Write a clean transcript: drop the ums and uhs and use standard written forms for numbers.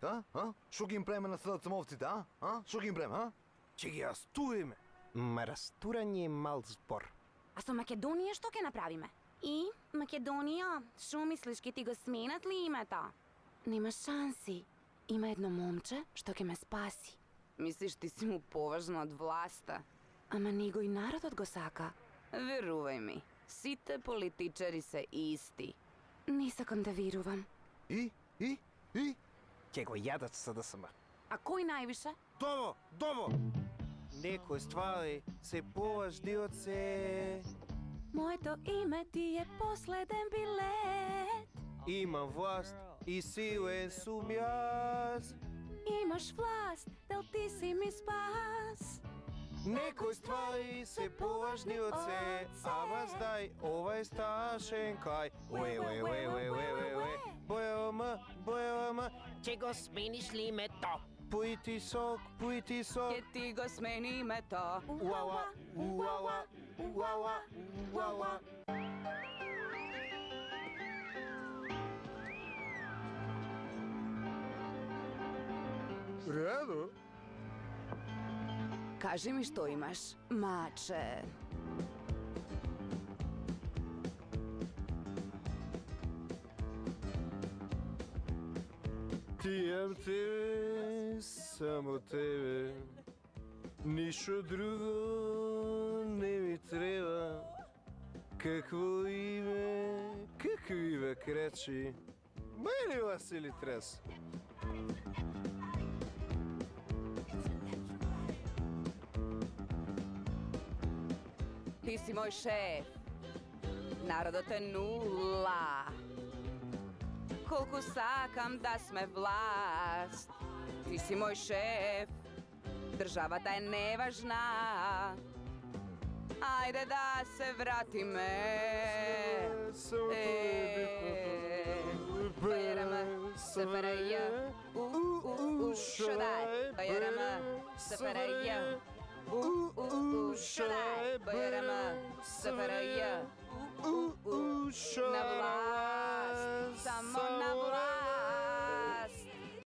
а? Што ги им преме на СДЦМовците, а? Што ги им преме, а? Ќе ги растуриме. Ма растурање е мал збор. А со Македонија што ќе направиме? И Македонија, што мислиш, ќе ти го сменат ли името? Нема шанси. Има едно момче што ќе ме спаси. Мислиш ти си му поважна од власта? Ама него и народот го сака. Верувај ми, сите политичари се исти. Не сакам да верувам. И? Ќе го јадат СДСМ. А кој највише? Дово! Некои ствари се поважни од се. Моето име ти е последен билет. Имам власт и силен сум јас. Имаш власт, дел ти си ми спас. Некои ствари се поважни од се, ама знај, ова е страшен крај. Уе. Бојама. Ќе го смениш ли името? Притисок. Ќе ти го смени името. Уала. Редо? Кажи ми што имаш, маче. Ти имам тебе, само тебе. Ништо друго не ми треба. Какво име, какви век речи. Мене Васили Трес. Ти си мој шеф. Народот е нула. Колку сакам да сме власт. Ти си мој шеф. Државата е неважна. Ајде да се вратиме. Бајрама, СФРЈ. Шадај. Бајрама, СФРЈ. Шадај. Бајрама, СФРЈ. На власт, само